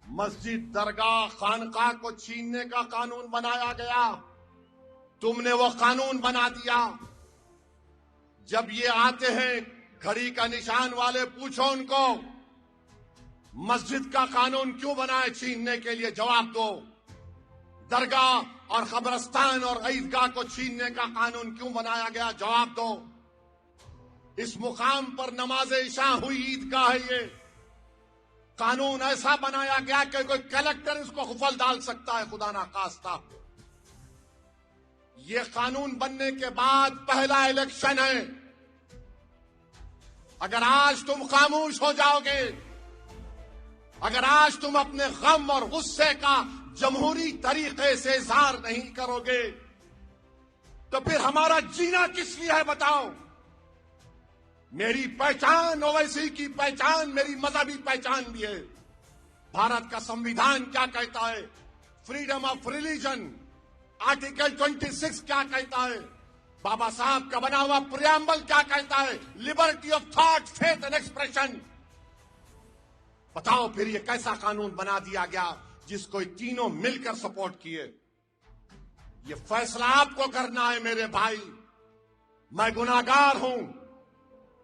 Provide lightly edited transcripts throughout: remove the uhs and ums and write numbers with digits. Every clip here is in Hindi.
मस्जिद, दरगाह, खानकाह को छीनने का कानून बनाया गया। तुमने वो कानून बना दिया। जब ये आते हैं घड़ी का निशान वाले, पूछो उनको मस्जिद का कानून क्यों बनाए छीनने के लिए, जवाब दो। दरगाह और कब्रिस्तान और ईदगाह को छीनने का कानून क्यों बनाया गया, जवाब दो। इस मुकाम पर नमाज इशा हुई ईदगाह है, ये कानून ऐसा बनाया गया कि कोई कलेक्टर इसको खुफल डाल सकता है, खुदा ना खास्ता। ये कानून बनने के बाद पहला इलेक्शन है। अगर आज तुम खामोश हो जाओगे, अगर आज तुम अपने गम और गुस्से का जमहूरी तरीके से इजहार नहीं करोगे, तो फिर हमारा जीना किस लिए है, बताओ। मेरी पहचान ओवैसी की पहचान मेरी मजहबी पहचान भी है। भारत का संविधान क्या कहता है, फ्रीडम ऑफ रिलीजन, आर्टिकल 26 क्या कहता है, बाबा साहब का बना हुआ प्रियम्बल क्या कहता है, liberty of thought, faith and expression. बताओ फिर ये कैसा कानून बना दिया गया जिसको तीनों मिलकर सपोर्ट किए। ये फैसला आपको करना है मेरे भाई। मैं गुनाहगार हूं।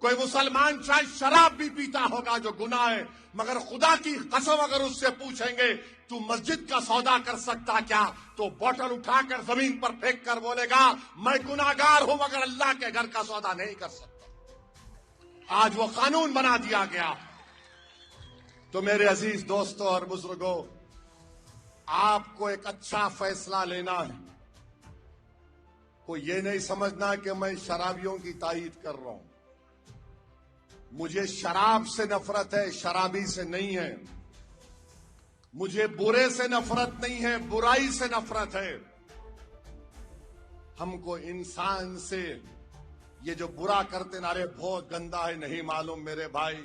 कोई मुसलमान शायद शराब भी पीता होगा जो गुनाह है, मगर खुदा की कसम अगर उससे पूछेंगे तू मस्जिद का सौदा कर सकता क्या, तो बोतल उठाकर जमीन पर फेंक कर बोलेगा मैं गुनाहगार हूं मगर अल्लाह के घर का सौदा नहीं कर सकता। आज वो कानून बना दिया गया। तो मेरे अजीज दोस्तों और बुजुर्गों, आपको एक अच्छा फैसला लेना है। कोई ये नहीं समझना कि मैं शराबियों की तायीद कर रहा हूं। मुझे शराब से नफरत है, शराबी से नहीं है। मुझे बुरे से नफरत नहीं है, बुराई से नफरत है। हमको इंसान से ये जो बुरा करते नारे बहुत गंदा है नहीं मालूम मेरे भाई।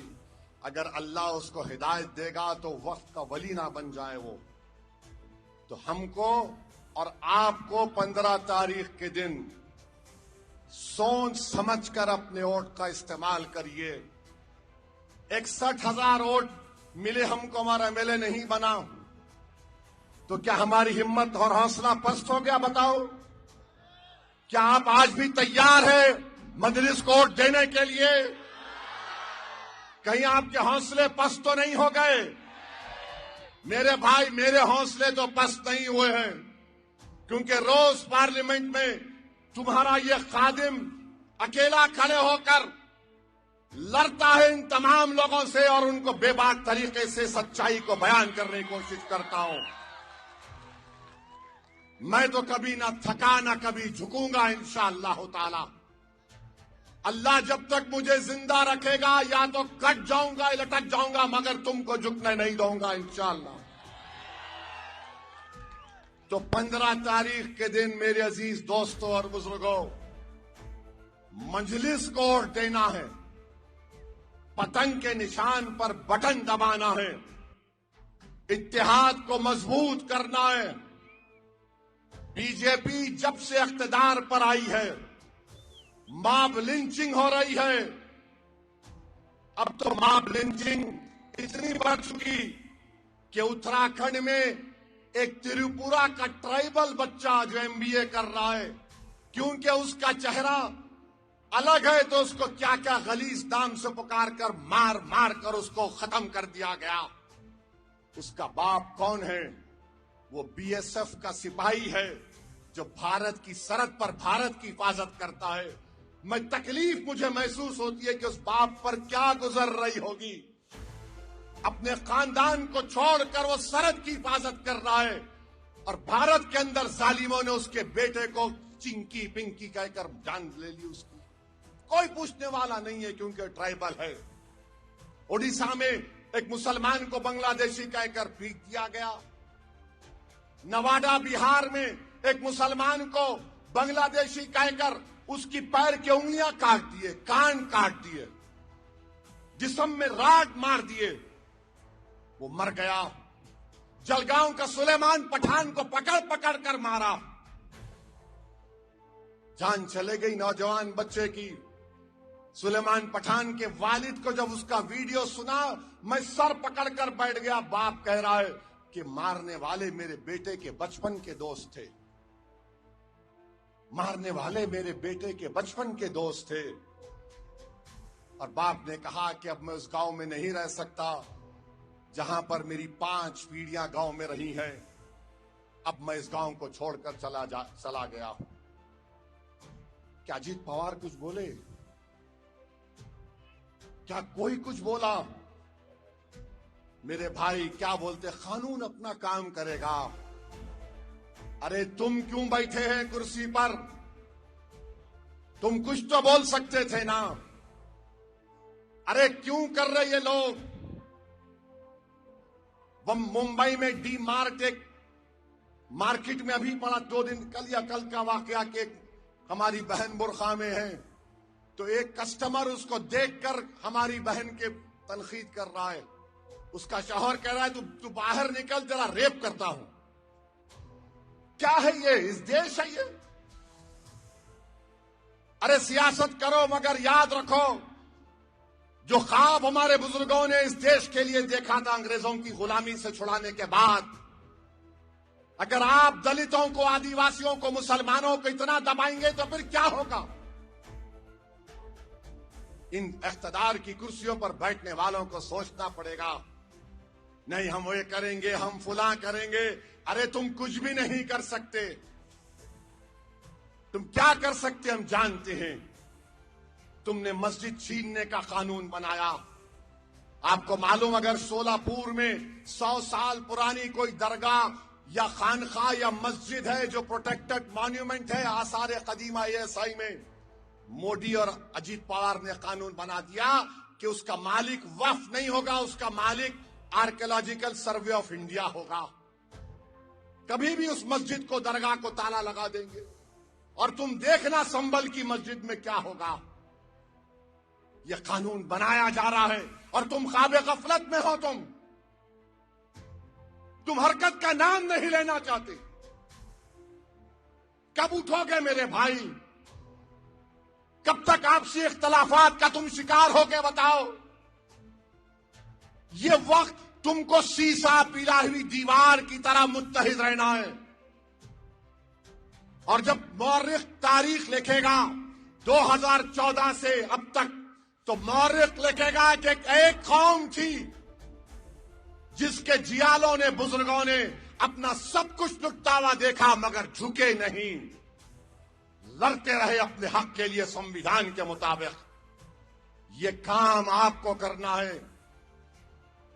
अगर अल्लाह उसको हिदायत देगा तो वक्त का वली ना बन जाए वो। तो हमको और आपको 15 तारीख के दिन सोच समझकर अपने वोट का इस्तेमाल करिए। 61,000 वोट मिले हमको, हमारा एमएलए नहीं बना, तो क्या हमारी हिम्मत और हौसला पस्त हो गया, बताओ। क्या आप आज भी तैयार है मजलिस को वोट देने के लिए? कहीं आपके हौसले पस्त तो नहीं हो गए? मेरे भाई, मेरे हौसले तो पस्त नहीं हुए हैं, क्योंकि रोज पार्लियामेंट में तुम्हारा ये खादिम अकेला खड़े होकर लड़ता है इन तमाम लोगों से और उनको बेबाक तरीके से सच्चाई को बयान करने की कोशिश करता हूं। मैं तो कभी ना थका ना कभी झुकूंगा इंशाअल्लाह ताला। अल्लाह जब तक मुझे जिंदा रखेगा या तो कट जाऊंगा या लटक जाऊंगा, मगर तुमको झुकने नहीं दूंगा इंशाअल्लाह। तो 15 तारीख के दिन मेरे अजीज दोस्तों और बुजुर्गों, मजलिस को वोट देना है। पतंग के निशान पर बटन दबाना है। इत्तेहाद को मजबूत करना है। बीजेपी जब से इख्तिदार पर आई है मॉब लिंचिंग हो रही है। अब तो मॉब लिंचिंग इतनी बढ़ चुकी कि उत्तराखंड में एक त्रिपुरा का ट्राइबल बच्चा जो एमबीए कर रहा है, क्योंकि उसका चेहरा अलग है तो उसको क्या क्या गलीज नाम से पुकार कर मार मार कर उसको खत्म कर दिया गया। उसका बाप कौन है? वो बीएसएफ का सिपाही है जो भारत की सरहद पर भारत की हिफाजत करता है। तकलीफ मुझे महसूस होती है कि उस बाप पर क्या गुजर रही होगी। अपने खानदान को छोड़कर वो सरहद की हिफाजत कर रहा है और भारत के अंदर जालिमों ने उसके बेटे को चिंकी पिंकी कहकर जान ले ली उसकी। कोई पूछने वाला नहीं है क्योंकि ट्राइबल है। ओडिशा में एक मुसलमान को बांग्लादेशी कहकर पीट दिया गया। नवादा बिहार में एक मुसलमान को बांग्लादेशी कहकर उसकी पैर की उंगलियां काट दिए, कान काट दिए, जिस्म में राड मार दिए, वो मर गया। जलगांव का सुलेमान पठान को पकड़ पकड़ कर मारा, जान चले गई नौजवान बच्चे की। सुलेमान पठान के वालिद को जब उसका वीडियो सुना, मैं सर पकड़कर बैठ गया। बाप कह रहा है कि मारने वाले मेरे बेटे के बचपन के दोस्त थे, मारने वाले मेरे बेटे के बचपन के दोस्त थे। और बाप ने कहा कि अब मैं उस गांव में नहीं रह सकता जहां पर मेरी 5 पीढ़ियां गांव में रही हैं। अब मैं इस गांव को छोड़कर चला गया हूं। क्या अजीत पवार कुछ बोले? क्या कोई कुछ बोला? मेरे भाई क्या बोलते, कानून अपना काम करेगा। अरे तुम क्यों बैठे हैं कुर्सी पर? तुम कुछ तो बोल सकते थे ना। अरे क्यों कर रहे ये लोग? वो मुंबई में डी मार्ट एक मार्केट में अभी पड़ा, 2 दिन कल या कल का वाकया के हमारी बहन बुरखा में है, तो एक कस्टमर उसको देखकर हमारी बहन के तनकीद कर रहा है। उसका शौहर कह रहा है तू बाहर निकल, तेरा रेप करता हूं। क्या है ये? इस देश है ये? अरे सियासत करो मगर याद रखो, जो ख्वाब हमारे बुजुर्गों ने इस देश के लिए देखा था अंग्रेजों की गुलामी से छुड़ाने के बाद, अगर आप दलितों को, आदिवासियों को, मुसलमानों को इतना दबाएंगे तो फिर क्या होगा? इन इख्तिदार की कुर्सियों पर बैठने वालों को सोचना पड़ेगा। नहीं हम ये करेंगे, हम फुला करेंगे। अरे तुम कुछ भी नहीं कर सकते। तुम क्या कर सकते हम जानते हैं। तुमने मस्जिद छीनने का कानून बनाया। आपको मालूम, अगर सोलापुर में 100 साल पुरानी कोई दरगाह या खानखा या मस्जिद है जो प्रोटेक्टेड मॉन्यूमेंट है आसार कदीमा ASI में, मोदी और अजीत पवार ने कानून बना दिया कि उसका मालिक वक्फ नहीं होगा, उसका मालिक आर्कियोलॉजिकल सर्वे ऑफ इंडिया होगा। कभी भी उस मस्जिद को, दरगाह को ताला लगा देंगे। और तुम देखना संभल की मस्जिद में क्या होगा। यह कानून बनाया जा रहा है और तुम ख्वाबे गफलत में हो। तुम हरकत का नाम नहीं लेना चाहते। कब उठोगे मेरे भाई? कब तक आपसी इख्तलाफात का तुम शिकार होगे बताओ? ये वक्त तुमको शीशा पिला हुई दीवार की तरह मुत्तहिद रहना है। और जब मौर्रिख तारीख लिखेगा 2014 से अब तक, तो मौर्रिख लिखेगा कि एक कौम थी जिसके जियालों ने, बुजुर्गों ने अपना सब कुछ लुटता हुआ देखा मगर झुके नहीं, लड़ते रहे अपने हक के लिए संविधान के मुताबिक। ये काम आपको करना है।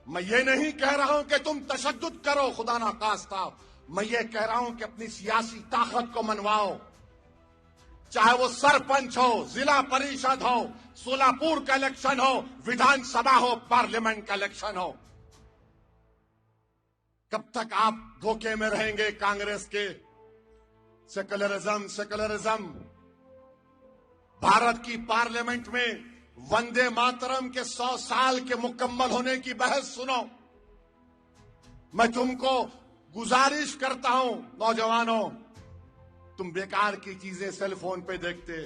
मैं ये नहीं कह रहा हूं कि तुम तशद्दुद करो, खुदा ना खास्ता। मैं ये कह रहा हूं कि अपनी सियासी ताकत को मनवाओ। चाहे वो सरपंच हो, जिला परिषद हो, सोलापुर का इलेक्शन हो, विधानसभा हो, पार्लियामेंट का इलेक्शन हो। कब तक आप धोखे में रहेंगे कांग्रेस के? सेकुलरिज्म। भारत की पार्लियामेंट में वंदे मातरम के 100 साल के मुकम्मल होने की बहस सुनो। मैं तुमको गुजारिश करता हूं, नौजवानों, तुम बेकार की चीजें सेल फोन पे देखते,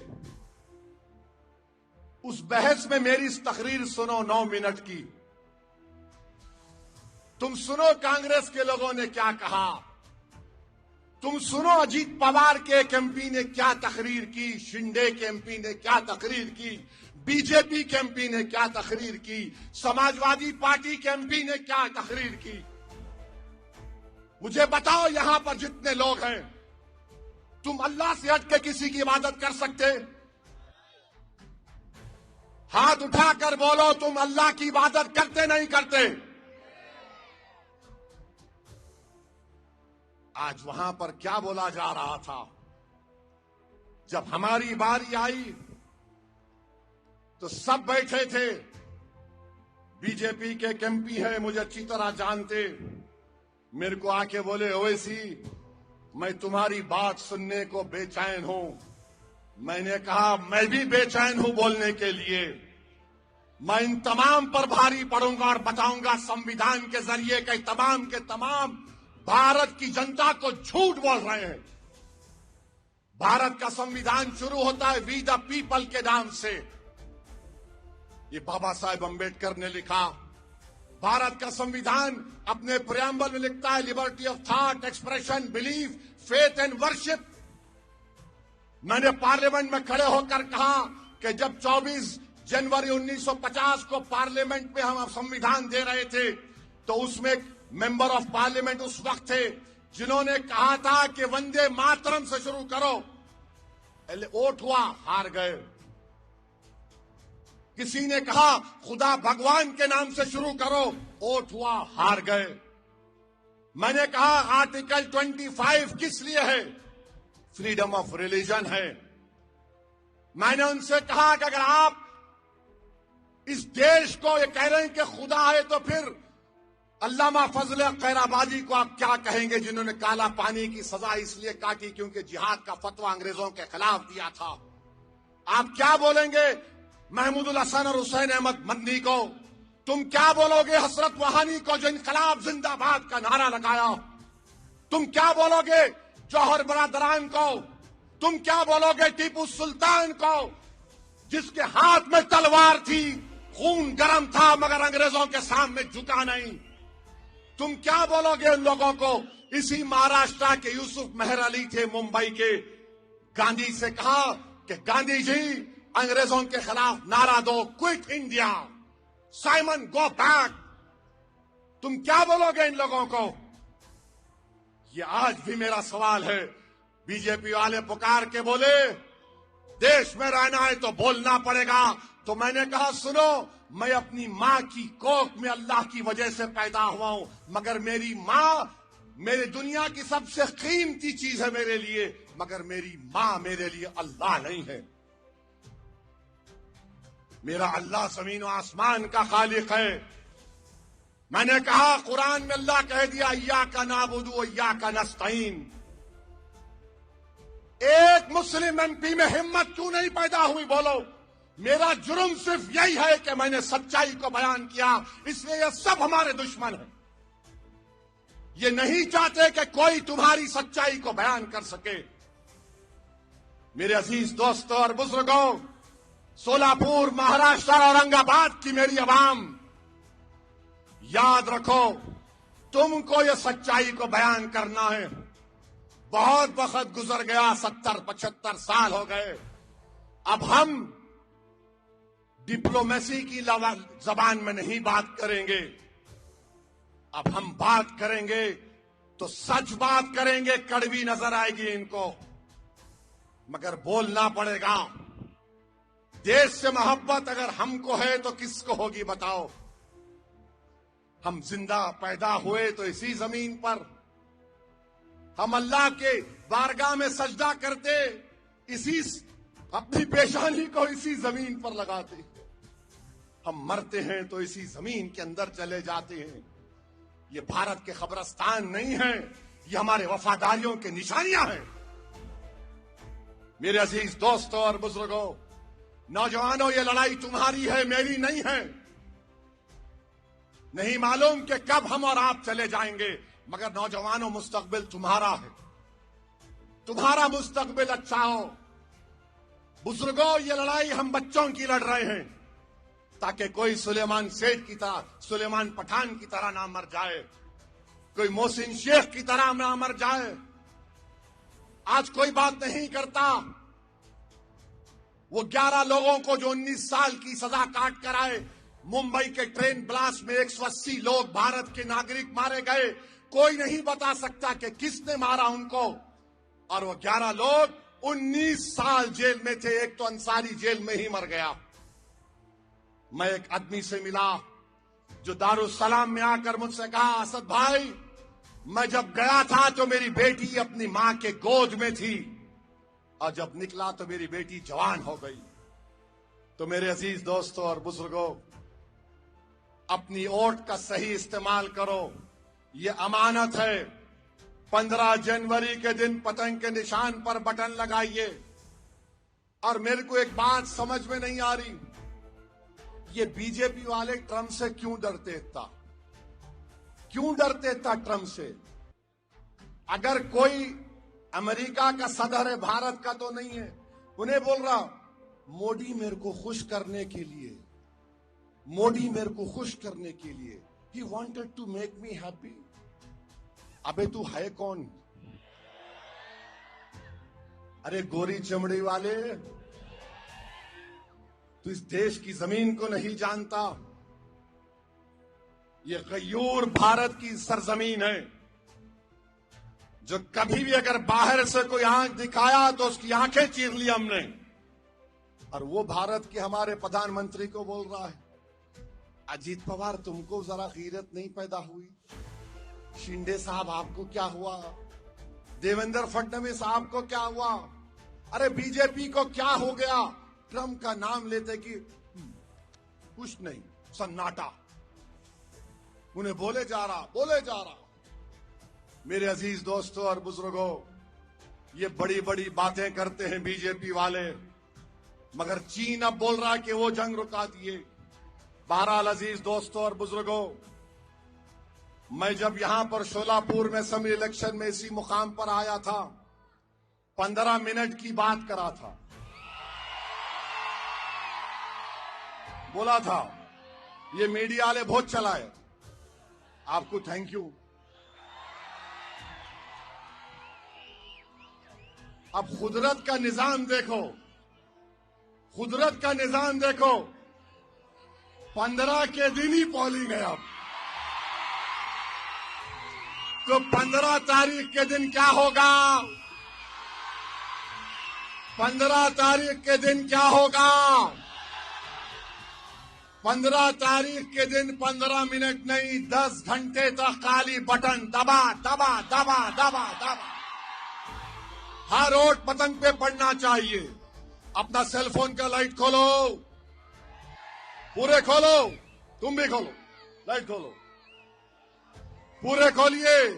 उस बहस में मेरी इस तकरीर सुनो 9 मिनट की। तुम सुनो कांग्रेस के लोगों ने क्या कहा। तुम सुनो अजीत पवार के एक MP ने क्या तकरीर की, शिंदे के MP ने क्या तकरीर की, बीजेपी के MP ने क्या तकरीर की, समाजवादी पार्टी के MP ने क्या तकरीर की। मुझे बताओ, यहां पर जितने लोग हैं, तुम अल्लाह से हट के किसी की इबादत कर सकते? हाथ उठाकर बोलो, तुम अल्लाह की इबादत करते नहीं करते? आज वहां पर क्या बोला जा रहा था? जब हमारी बारी आई तो सब बैठे थे। बीजेपी के एक MP है, मुझे अच्छी तरह जानते, मेरे को आके बोले, ओवैसी मैं तुम्हारी बात सुनने को बेचैन हूं। मैंने कहा मैं भी बेचैन हूं बोलने के लिए। मैं इन तमाम पर भारी पड़ूंगा और बताऊंगा संविधान के जरिए के तमाम भारत की जनता को झूठ बोल रहे हैं। भारत का संविधान शुरू होता है वी द पीपल के नाम से। ये बाबा साहेब अंबेडकर ने लिखा। भारत का संविधान अपने प्रियम्बल में लिखता है liberty of thought, expression, belief, faith and worship. मैंने पार्लियामेंट में खड़े होकर कहा कि जब 24 जनवरी 1950 को पार्लियामेंट में हम संविधान दे रहे थे तो उसमें एक मेंबर ऑफ पार्लियामेंट उस वक्त थे जिन्होंने कहा था कि वंदे मातरम से शुरू करो। वोट हुआ, हार गए। किसी ने कहा खुदा भगवान के नाम से शुरू करो, वोट हुआ, हार गए। मैंने कहा आर्टिकल 25 किस लिए है? फ्रीडम ऑफ रिलीजन है। मैंने उनसे कहा कि अगर आप इस देश को ये कह रहे हैं कि खुदा है तो फिर अल्लामा फजल खैराबादी को आप क्या कहेंगे जिन्होंने काला पानी की सजा इसलिए काटी क्योंकि जिहाद का फतवा अंग्रेजों के खिलाफ दिया था? आप क्या बोलेंगे महमूदुल हसन और हुसैन अहमद मदनी को? तुम क्या बोलोगे हसरत वहानी को जो इनकलाब जिंदाबाद का नारा लगाया? तुम क्या बोलोगे जौहर बरादरान को? तुम क्या बोलोगे टीपू सुल्तान को जिसके हाथ में तलवार थी, खून गर्म था मगर अंग्रेजों के सामने झुका नहीं? तुम क्या बोलोगे उन लोगों को? इसी महाराष्ट्र के यूसुफ मेहर अली थे मुंबई के, गांधी से कहा कि गांधी जी अंग्रेजों के खिलाफ नारा दो, quit India, Simon go back. तुम क्या बोलोगे इन लोगों को? ये आज भी मेरा सवाल है। बीजेपी वाले पुकार के बोले देश में रहना है तो बोलना पड़ेगा। तो मैंने कहा सुनो, मैं अपनी मां की कोख में अल्लाह की वजह से पैदा हुआ हूं, मगर मेरी मां मेरे दुनिया की सबसे कीमती चीज है मेरे लिए, मगर मेरी मां मेरे लिए अल्लाह नहीं है। मेरा अल्लाह जमीन और आसमान का खालिक है। मैंने कहा कुरान में अल्लाह कह दिया इय्याका नाबुदु व इय्याका नस्तईन। एक मुस्लिम एमपी में हिम्मत क्यों नहीं पैदा हुई? बोलो। मेरा जुर्म सिर्फ यही है कि मैंने सच्चाई को बयान किया, इसलिए ये सब हमारे दुश्मन हैं। ये नहीं चाहते कि कोई तुम्हारी सच्चाई को बयान कर सके। मेरे अजीज दोस्तों और बुजुर्गों, सोलापुर, महाराष्ट्र, औरंगाबाद की मेरी आवाम, याद रखो तुमको ये सच्चाई को बयान करना है। बहुत वक्त गुजर गया, 70-75 साल हो गए। अब हम डिप्लोमेसी की जबान में नहीं बात करेंगे। अब हम बात करेंगे तो सच बात करेंगे। कड़वी नजर आएगी इनको, मगर बोलना पड़ेगा। देश से मोहब्बत अगर हमको है तो किसको होगी बताओ? हम जिंदा पैदा हुए तो इसी जमीन पर, हम अल्लाह के बारगाह में सजदा करते, इसी अपनी पेशानी को इसी जमीन पर लगाते। हम मरते हैं तो इसी जमीन के अंदर चले जाते हैं। ये भारत के कब्रिस्तान नहीं है, ये हमारे वफादारियों की निशानियां हैं। मेरे अजीज दोस्तों और बुजुर्गों, नौजवानों, ये लड़ाई तुम्हारी है, मेरी नहीं है। नहीं मालूम कि कब हम और आप चले जाएंगे, मगर नौजवानों मुस्तकबिल तुम्हारा है। तुम्हारा मुस्तकबिल अच्छा हो। बुजुर्गों, ये लड़ाई हम बच्चों की लड़ रहे हैं ताकि कोई सुलेमान सेठ की तरह, सुलेमान पठान की तरह ना मर जाए, कोई मोहसिन शेख की तरह ना मर जाए। आज कोई बात नहीं करता। वो 11 लोगों को जो 19 साल की सजा काट कर आए, मुंबई के ट्रेन ब्लास्ट में 180 लोग भारत के नागरिक मारे गए। कोई नहीं बता सकता कि किसने मारा उनको। और वो 11 लोग 19 साल जेल में थे। एक तो अंसारी जेल में ही मर गया। मैं एक आदमी से मिला जो दारुसलाम में आकर मुझसे कहा, असद भाई, मैं जब गया था तो मेरी बेटी अपनी मां के गोद में थी और जब निकला तो मेरी बेटी जवान हो गई। तो मेरे अजीज दोस्तों और बुजुर्गों, अपनी वोट का सही इस्तेमाल करो। ये अमानत है। 15 जनवरी के दिन पतंग के निशान पर बटन लगाइए। और मेरे को एक बात समझ में नहीं आ रही, ये बीजेपी वाले ट्रंप से क्यों डरते था? क्यों डरते था ट्रंप से? अगर कोई अमेरिका का सदर है, भारत का तो नहीं है, उन्हें बोल रहा मोदी मेरे को खुश करने के लिए मोदी मेरे को खुश करने के लिए, he wanted to make me happy. अबे तू है कौन? अरे गोरी चमड़ी वाले, तू इस देश की जमीन को नहीं जानता। ये गयूर भारत की सरजमीन है, जो कभी भी अगर बाहर से कोई आंख दिखाया तो उसकी आंखें चीर ली हमने। और वो भारत के हमारे प्रधानमंत्री को बोल रहा है, अजीत पवार तुमको जरा गीरत नहीं पैदा हुई? शिंदे साहब आपको क्या हुआ? देवेंद्र फडणवीस साहब को क्या हुआ? अरे बीजेपी को क्या हो गया? ट्रंप का नाम लेते कि कुछ नहीं, सन्नाटा। उन्हें बोले जा रहा। मेरे अजीज दोस्तों और बुजुर्गों, ये बड़ी बड़ी बातें करते हैं बीजेपी वाले, मगर चीन अब बोल रहा है कि वो जंग रुका दिए। बहरहाल अजीज दोस्तों और बुजुर्गों, मैं जब यहां पर शोलापुर में असेंबली इलेक्शन में इसी मुकाम पर आया था, 15 मिनट की बात करा था, बोला था ये मीडिया वाले बहुत चलाए, आपको थैंक यू। अब कुदरत का निजाम देखो, 15 के दिन ही पोलिंग है अब। तो 15 तारीख के दिन क्या होगा? 15 तारीख के दिन क्या होगा? 15 तारीख के दिन 15 मिनट नहीं, 10 घंटे तक खाली बटन दबा। हर वोट पतंग पे पड़ना चाहिए। अपना सेलफोन का लाइट खोलो, पूरे खोलो, तुम भी खोलो, लाइट खोलो, पूरे खोलिए,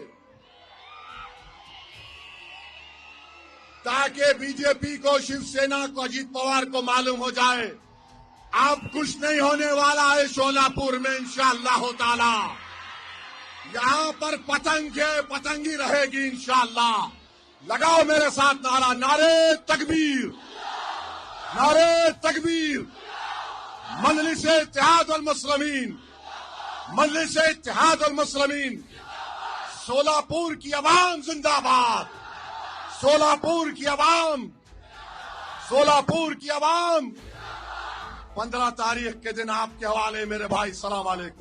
ताकि बीजेपी को, शिवसेना को, अजीत पवार को मालूम हो जाए अब कुछ नहीं होने वाला है शोलापुर में इंशाअल्लाह ताला। यहां पर पतंग ही रहेगी इंशाअल्लाह। लगाओ मेरे साथ नारा, नारे तकबीर, नारे तकबीर। मजलिस-ए इत्तेहाद वल मुस्लिमीन, शोलापुर की आवाम जिंदाबाद, शोलापुर की आवाम। 15 तारीख के दिन आपके हवाले मेरे भाई, सलाम अलैकुम।